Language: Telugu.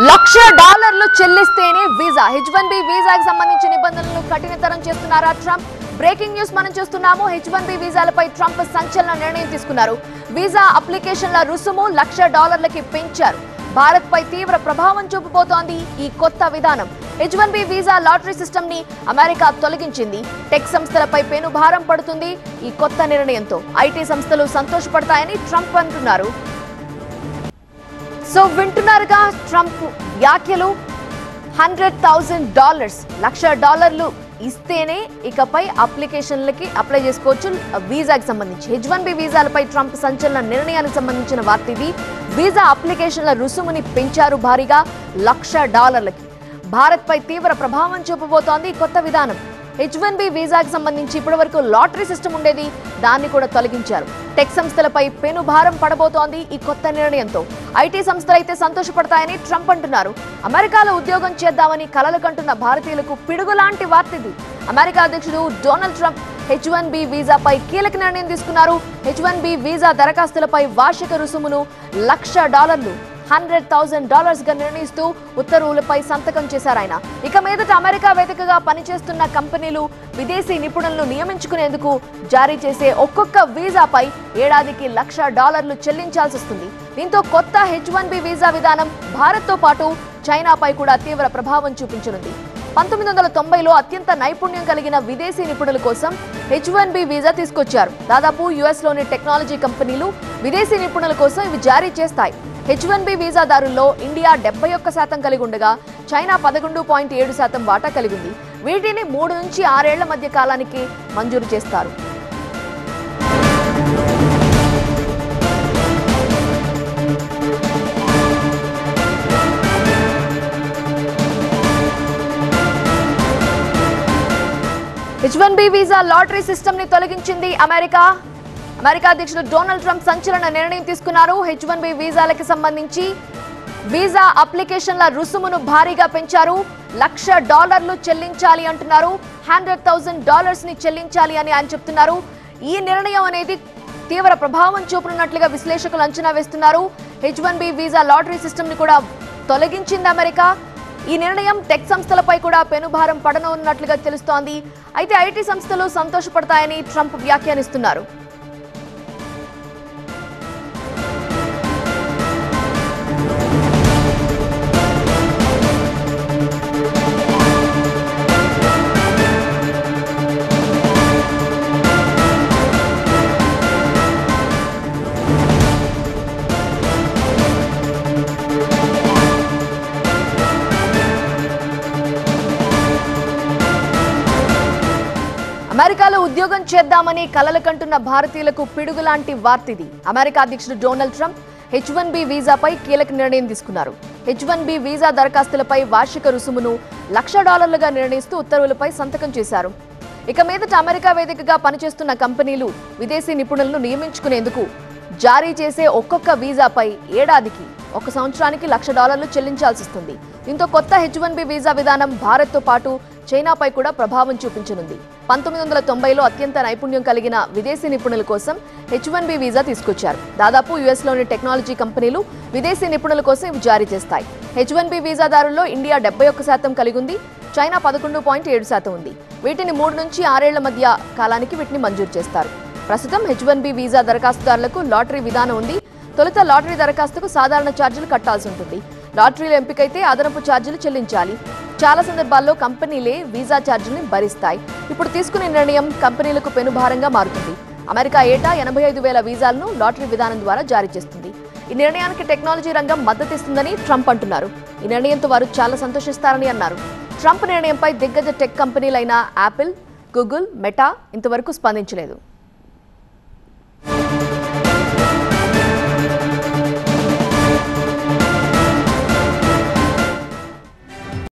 $1,00,000 చెల్లిస్తేనే వీసా H1B వీసాకి సంబంధించిన నిబంధనలను కఠినతరం చేస్తున్నారా ట్రంప్? బ్రేకింగ్ న్యూస్ మనం చూస్తున్నాము. H1B వీసాలపై ట్రంప్ సంచలన నిర్ణయం తీసుకున్నారు. వీసా అప్లికేషన్ల రుసుము $1,00,000కి పెంచారు. భారత్ పై తీవ్ర ప్రభావం చూపబోతోంది ఈ కొత్త విధానం. H1B వీసా లాటరీ సిస్టమ్ ని అమెరికా తొలగించింది. టెక్ సంస్థలపై పెనుభారం పడుతుంది ఈ కొత్త నిర్ణయంతో. ఐటీ సంస్థలు సంతోషపడతాయని ట్రంప్ అంటున్నారు. సో వింటున్నారుగా ట్రంప్ వ్యాఖ్యలు. $100,000 $1,00,000 ఇస్తేనే ఇకపై అప్లికేషన్లకి అప్లై చేసుకోవచ్చు వీసాకి సంబంధించి. H1B వీసాలపై ట్రంప్ సంచలన నిర్ణయానికి సంబంధించిన వార్త ఇది. వీసా అప్లికేషన్ల రుసుముని పెంచారు భారీగా $1,00,000కి. భారత్ పై తీవ్ర ప్రభావం చూపబోతోంది కొత్త విధానం. H1B వీసాకి సంబంధించి ఇప్పటివరకు లాటరీ సిస్టమ్ ఉండేది, దాన్ని కూడా తొలగించారు. టెక్ సంస్థలపై పెనుభారం పడబోతోంది ఈ కొత్త నిర్ణయంతో. ఐటీ సంస్థలు అయితే సంతోషపడతాయని ట్రంప్ అంటున్నారు. అమెరికాలో ఉద్యోగం చేద్దామని కలలు కంటున్న భారతీయులకు పిడుగులాంటి వార్త ఇది. అమెరికా అధ్యక్షుడు డొనాల్డ్ ట్రంప్ H1B వీసాపై కీలక నిర్ణయం తీసుకున్నారు. H1B వీసా దరఖాస్తులపై వార్షిక రుసుమును $1,00,000 $100,000 గా నిర్ణయిస్తూ ఉత్తర్వులపై సంతకం చేశారు ఆయన. ఇక మీదట అమెరికా వేదికగా పనిచేస్తున్న కంపెనీలు విదేశీ నిపుణులను నియమించుకునేందుకు జారీ చేసే ఒక్కొక్క వీసాపై ఏడాదికి $1,00,000 చెల్లించాల్సి వస్తుంది. దీంతో కొత్త H1B వీసా విధానం భారత్తో పాటు చైనాపై కూడా తీవ్ర ప్రభావం చూపించనుంది. 1990లో అత్యంత నైపుణ్యం కలిగిన విదేశీ నిపుణుల కోసం H1B వీసా తీసుకొచ్చారు. దాదాపు యుఎస్లోని టెక్నాలజీ కంపెనీలు విదేశీ నిపుణుల కోసం ఇవి జారీ చేస్తాయి. H1B వీసాదారుల్లో ఇండియా 71% కలిగి ఉండగా చైనా 11.7% వాటా కలిగి ఉంది. వీటిని 3 నుంచి 6 ఏళ్ల మధ్య కాలానికి మంజూరు చేస్తారు. H1B వీసా లాటరీ సిస్టమ్ ని తొలగించింది అమెరికా అధ్యక్షుడు డొనాల్డ్ ట్రంప్ సంచలన నిర్ణయం తీసుకున్నారు. H1B వీసాలకు సంబంధించి వీసా అప్లికేషన్ల రుసుమును భారీగా పెంచారు. $1,00,000 చెల్లించాలి అంటున్నారు. $100,000 ని చెల్లించాలి అని ఆయన చెప్తున్నారు. ఈ నిర్ణయం అనేది తీవ్ర ప్రభావం చూపనున్నట్లుగా విశ్లేషకులు అంచనా వేస్తున్నారు. H1B వీసా లాటరీ సిస్టమ్ ని కూడా తొలగించింది అమెరికా. ఈ నిర్ణయం టెక్ సంస్థలపై కూడా పెనుభారం పడనున్నట్లుగా తెలుస్తోంది. అయితే ఐటీ సంస్థలు సంతోషపడతాయని ట్రంప్ వ్యాఖ్యానిస్తున్నారు. అమెరికాలో ఉద్యోగం చేద్దామని కలలు కంటున్న భారతీయులకు పిడుగులాంటి వార్త ఇది. అమెరికా అధ్యక్షుడు డొనాల్డ్ ట్రంప్ H1B వీసాపై కీలక నిర్ణయం తీసుకున్నారు. H1B వీసా దరఖాస్తులపై వార్షిక రుసుమును $1,00,000 గా నిర్ణయిస్తూ ఉత్తర్వులపై సంతకం చేశారు. ఇక మీదట అమెరికా వేదికగా పనిచేస్తున్న కంపెనీలు విదేశీ నిపుణులను నియమించుకునేందుకు జారీ చేసే ఒక్కొక్క వీసాపై ఏడాదికి 1 సంవత్సరానికి $1,00,000 చెల్లించాల్సి వస్తుంది. దీంతో కొత్త H1B వీసా విధానం భారత్తో పాటు చైనాపై కూడా ప్రభావం చూపించనుంది. 1990లో అత్యంత నైపుణ్యం కలిగిన విదేశీ నిపుణుల కోసం H1B వీసా తీసుకొచ్చారు. దాదాపు యుఎస్లోని టెక్నాలజీ కంపెనీలు విదేశీ నిపుణుల కోసం ఇవి జారీ చేస్తాయి. H1B వీసాదారుల్లో ఇండియా 71% కలిగి ఉంది, చైనా 11.7% ఉంది. వీటిని 3 నుంచి 6 ఏళ్ల మధ్య కాలానికి వీటిని మంజూరు చేస్తారు. ప్రస్తుతం H1B వీసా దరఖాస్తుదారులకు లాటరీ విధానం ఉంది. తొలుత లాటరీ దరఖాస్తుకు సాధారణ ఛార్జీలు కట్టాల్సి ఉంటుంది. లాటరీలో ఎంపికైతే అదనపు ఛార్జీలు చెల్లించాలి. చాలా సందర్భాల్లో కంపెనీలే వీసా ఛార్జీని భరిస్తాయి. ఇప్పుడు తీసుకునే నిర్ణయం కంపెనీలకు పెనుభారంగా మారుతుంది. అమెరికా ఏటా 85,000 వీసాలను లాటరీ విధానం ద్వారా జారీ చేస్తుంది. ఈ నిర్ణయానికి టెక్నాలజీ రంగం మద్దతిస్తుందని ట్రంప్ అంటున్నారు. ఈ నిర్ణయంతో వారు చాలా సంతోషిస్తారని అన్నారు. ట్రంప్ నిర్ణయంపై దిగ్గజ టెక్ కంపెనీలైన యాపిల్, గూగుల్, మెటా ఇంతవరకు స్పందించలేదు.